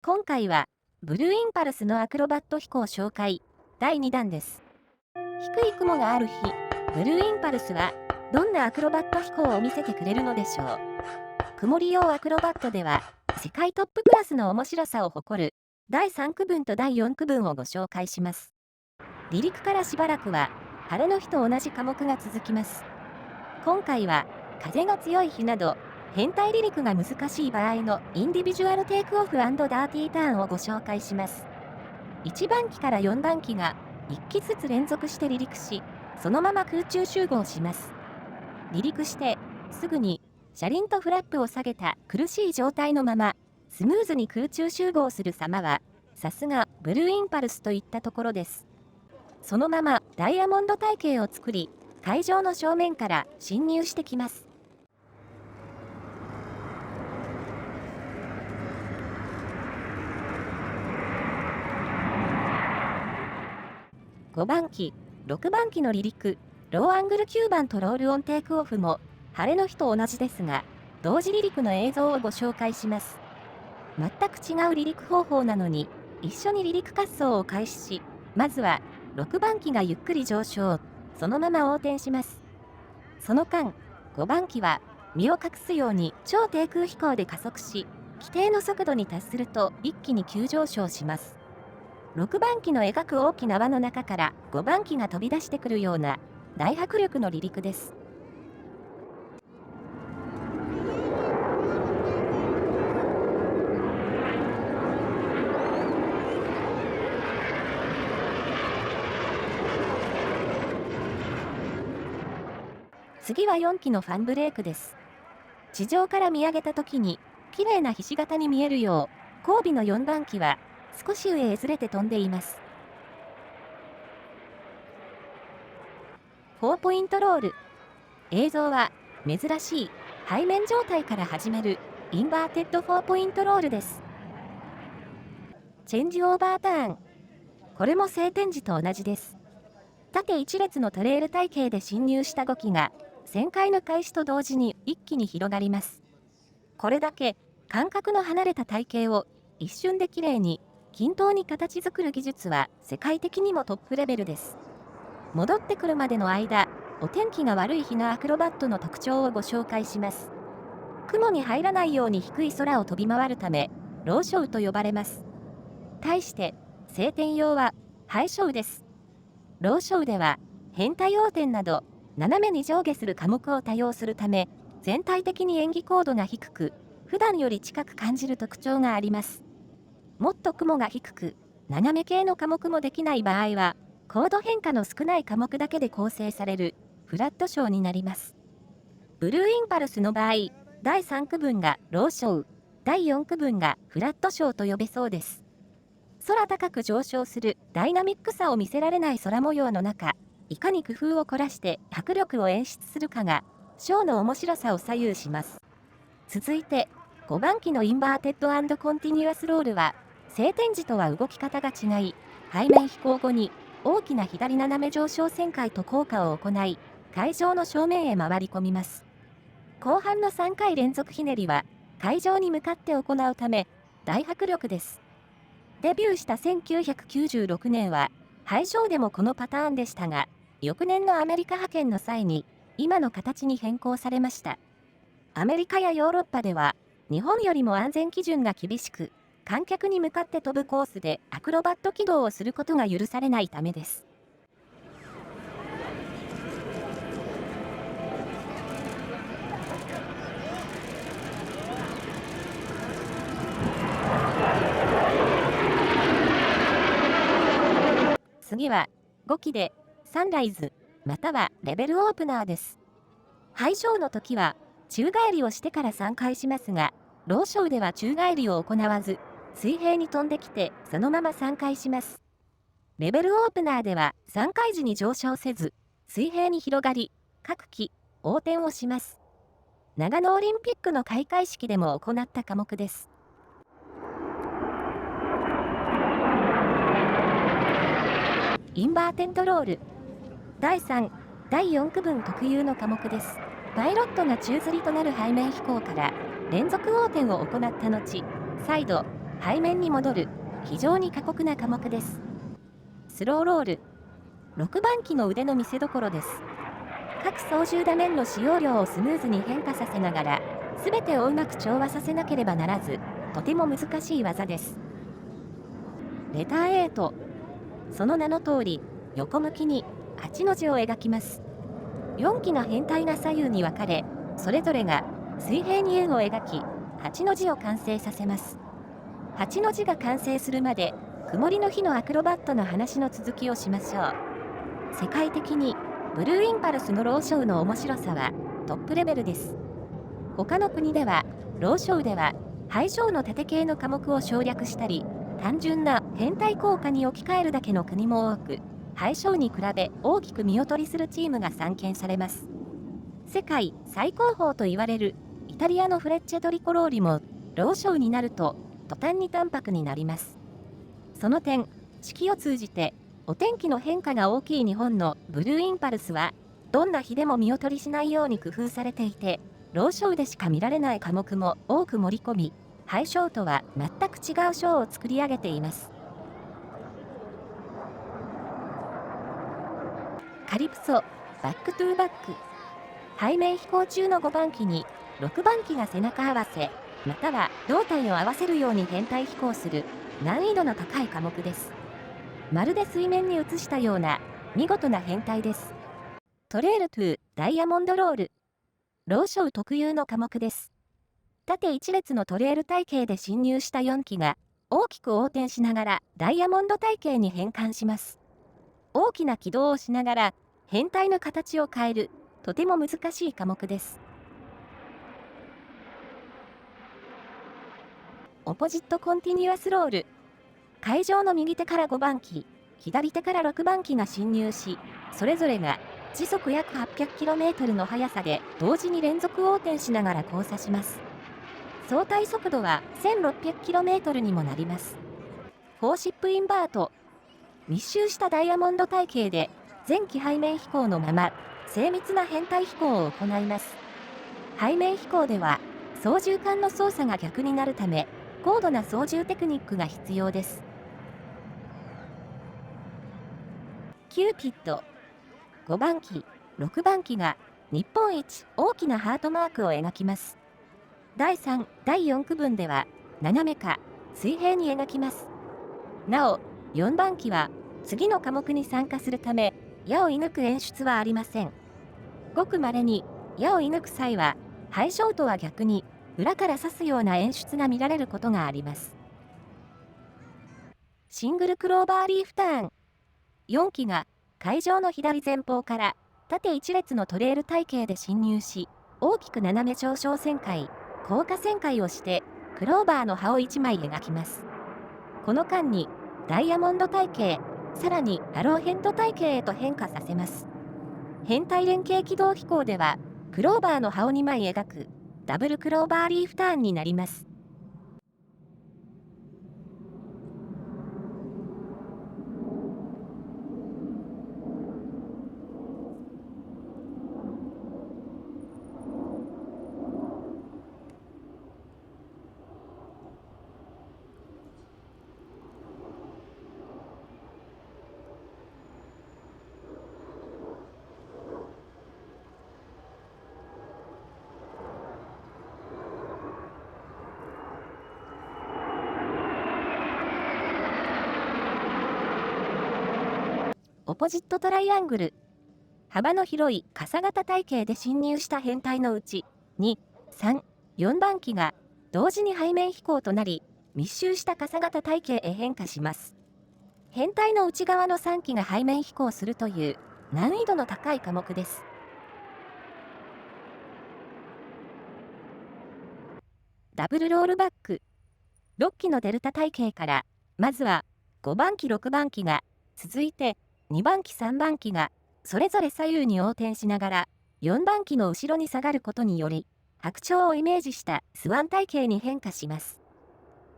今回は、ブルーインパルスのアクロバット飛行紹介、第2弾です。低い雲がある日、ブルーインパルスは、どんなアクロバット飛行を見せてくれるのでしょう。曇り用アクロバットでは、世界トップクラスの面白さを誇る、第3区分と第4区分をご紹介します。離陸からしばらくは、晴れの日と同じ科目が続きます。今回は、風が強い日など、変態離陸が難しい場合のインディビジュアルテイクオフ&ダーティーターンをご紹介します。1番機から4番機が1機ずつ連続して離陸し、そのまま空中集合します。離陸してすぐに車輪とフラップを下げた苦しい状態のままスムーズに空中集合する様は、さすがブルーインパルスといったところです。そのままダイヤモンド体系を作り、海上の正面から侵入してきます。5番機、6番機の離陸、ローアングル9番とロールオンテイクオフも、晴れの日と同じですが、同時離陸の映像をご紹介します。全く違う離陸方法なのに、一緒に離陸滑走を開始し、まずは、6番機がゆっくり上昇、そのまま横転します。その間、5番機は、身を隠すように超低空飛行で加速し、規定の速度に達すると一気に急上昇します。6番機の描く大きな輪の中から5番機が飛び出してくるような大迫力の離陸です。次は4機のファンブレークです。地上から見上げた時に綺麗なひし形に見えるよう、後尾の4番機は少し上へずれて飛んでいます。4ポイントロール。映像は珍しい背面状態から始めるインバーテッド4ポイントロールです。チェンジオーバーターン。これも晴天時と同じです。縦一列のトレール体系で侵入した5機が旋回の開始と同時に一気に広がります。これだけ間隔の離れた体系を一瞬できれいに均等に形作る技術は世界的にもトップレベルです。戻ってくるまでの間、お天気が悪い日のアクロバットの特徴をご紹介します。雲に入らないように低い空を飛び回るため、ローショウと呼ばれます。対して、晴天用はハイショウです。ローショウでは、変態横転など、斜めに上下する科目を多用するため、全体的に演技高度が低く、普段より近く感じる特徴があります。もっと雲が低く、斜め系の科目もできない場合は、高度変化の少ない科目だけで構成されるフラットショーになります。ブルーインパルスの場合、第3区分がローショー、第4区分がフラットショーと呼べそうです。空高く上昇するダイナミックさを見せられない空模様の中、いかに工夫を凝らして迫力を演出するかが、ショーの面白さを左右します。続いて、5番機のインバーテッド&コンティニュアスロールは、晴天時とは動き方が違い、背面飛行後に大きな左斜め上昇旋回と降下を行い、海上の正面へ回り込みます。後半の3回連続ひねりは、海上に向かって行うため、大迫力です。デビューした1996年は、ハイショーでもこのパターンでしたが、翌年のアメリカ派遣の際に、今の形に変更されました。アメリカやヨーロッパでは、日本よりも安全基準が厳しく、観客に向かって飛ぶコースでアクロバット起動をすることが許されないためです。次は5機でサンライズまたはレベルオープナーです。ハイショーの時は宙返りをしてから3回しますが、ローショーでは宙返りを行わず、水平に飛んできてそのまま3回します。レベルオープナーでは3回時に上昇せず、水平に広がり、各機横転をします。長野オリンピックの開会式でも行った科目です。インバーテントロール。第3、第4区分特有の科目です。パイロットが宙吊りとなる背面飛行から連続横転を行った後、再度、背面に戻る非常に過酷な科目です。スローロール、6番機の腕の見せ所です。各操縦打面の使用量をスムーズに変化させながら、すべてをうまく調和させなければならず、とても難しい技です。レター8、その名の通り、横向きに8の字を描きます。4機の編隊が左右に分かれ、それぞれが水平に円を描き、8の字を完成させます。8の字が完成するまで、曇りの日のアクロバットの話の続きをしましょう。世界的に、ブルーインパルスのローショーの面白さはトップレベルです。他の国では、ローショーでは、ハイショーの縦系の科目を省略したり、単純な編隊効果に置き換えるだけの国も多く、ハイショーに比べ大きく見劣りするチームが散見されます。世界最高峰と言われるイタリアのフレッチェトリコローリも、ローショーになると途端に淡白になります。その点、四季を通じてお天気の変化が大きい日本のブルーインパルスは、どんな日でも見劣りしないように工夫されていて、ローショーでしか見られない科目も多く盛り込み、ハイショーとは全く違うショーを作り上げています。カリプソ、バックトゥーバック。背面飛行中の5番機に6番機が背中合わせ、または胴体を合わせるように編隊飛行する難易度の高い科目です。まるで水面に映したような見事な編隊です。トレールトゥーダイヤモンドロール。ローショー特有の科目です。縦一列のトレール体系で進入した4機が大きく横転しながらダイヤモンド体系に変換します。大きな軌道をしながら編隊の形を変えるとても難しい科目です。オポジットコンティニュアスロール。会場の右手から5番機、左手から6番機が進入し、それぞれが時速約 800km の速さで同時に連続横転しながら交差します。相対速度は 1600km にもなります。フォーシップインバート。密集したダイヤモンド体系で全機背面飛行のまま精密な編隊飛行を行います。背面飛行では操縦桿の操作が逆になるため、高度な操縦テクニックが必要です。キューピッド。5番機、6番機が日本一大きなハートマークを描きます。第3、第4区分では斜めか水平に描きます。なお、4番機は次の科目に参加するため、矢を射抜く演出はありません。ごく稀に矢を射抜く際は、ハイショーとは逆に裏から刺すような演出が見られることがあります。シングルクローバーリーフターン。4機が会場の左前方から縦一列のトレール体系で進入し、大きく斜め上昇旋回、降下旋回をして、クローバーの葉を1枚描きます。この間に、ダイヤモンド体系、さらにアローヘッド体系へと変化させます。編隊連携軌道飛行では、クローバーの葉を2枚描く、ダブルクローバーリーフターンになります。オポジットトライアングル。幅の広い傘型体系で進入した編隊のうち、2、3、4番機が同時に背面飛行となり、密集した傘型体系へ変化します。編隊の内側の3機が背面飛行するという難易度の高い科目です。ダブルロールバック。6機のデルタ体系から、まずは5番機6番機が、続いて2番機3番機が、それぞれ左右に横転しながら、4番機の後ろに下がることにより、白鳥をイメージしたスワン体系に変化します。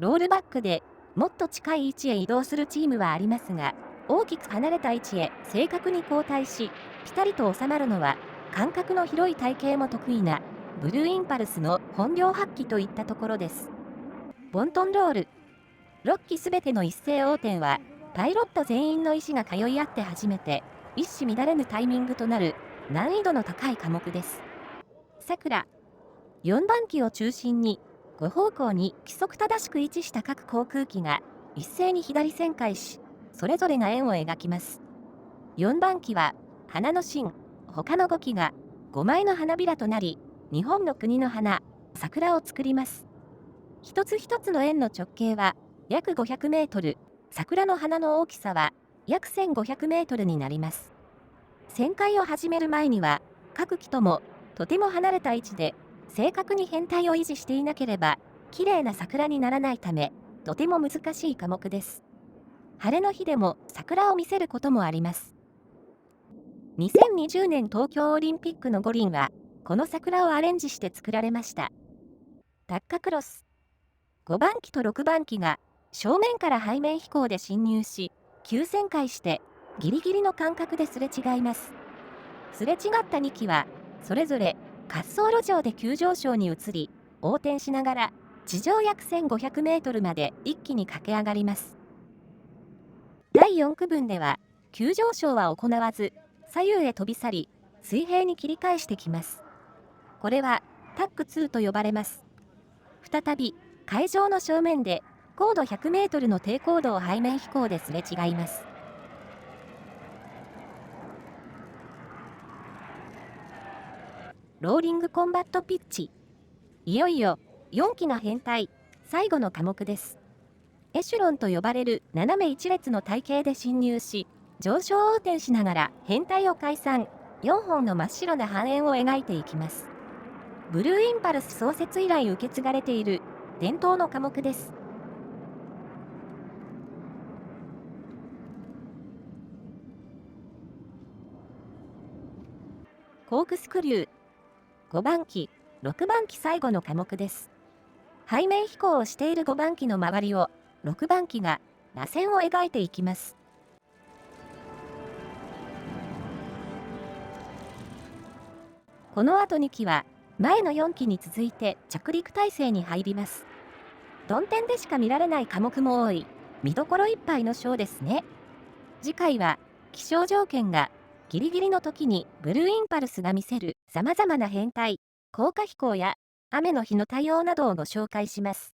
ロールバックでもっと近い位置へ移動するチームはありますが、大きく離れた位置へ正確に後退し、ピタリと収まるのは、間隔の広い体系も得意な、ブルーインパルスの本領発揮といったところです。ボントンロール。6機すべての一斉横転は、パイロット全員の意思が通い合って初めて、一糸乱れぬタイミングとなる難易度の高い科目です。さくら。4番機を中心に、5方向に規則正しく位置した各航空機が一斉に左旋回し、それぞれが円を描きます。4番機は、花の芯、他の5機が5枚の花びらとなり、日本の国の花、桜を作ります。一つ一つの円の直径は約500メートル、桜の花の大きさは約1500メートルになります。旋回を始める前には、各機ともとても離れた位置で正確に編隊を維持していなければ、綺麗な桜にならないため、とても難しい科目です。晴れの日でも桜を見せることもあります。2020年東京オリンピックの五輪は、この桜をアレンジして作られました。タッカクロス。5番機と6番機が正面から背面飛行で進入し、急旋回してギリギリの間隔ですれ違います。すれ違った2機は、それぞれ滑走路上で急上昇に移り、横転しながら地上約1500メートルまで一気に駆け上がります。第4区分では、急上昇は行わず、左右へ飛び去り、水平に切り返してきます。これはタック2と呼ばれます。再び、会場の正面で高度100メートルの低高度を背面飛行ですれ違います。ローリングコンバットピッチ。いよいよ4機の編隊、最後の科目です。エシュロンと呼ばれる斜め一列の隊形で進入し、上昇横転しながら編隊を解散、4本の真っ白な半円を描いていきます。ブルーインパルス創設以来受け継がれている伝統の科目です。コークスクリュー。5番機、6番機最後の科目です。背面飛行をしている5番機の周りを6番機が螺旋を描いていきます。この後2機は前の4機に続いて着陸態勢に入ります。曇天でしか見られない科目も多い見どころいっぱいのショーですね。次回は気象条件がギリギリの時にブルーインパルスが見せる様々な編隊、降下飛行や雨の日の対応などをご紹介します。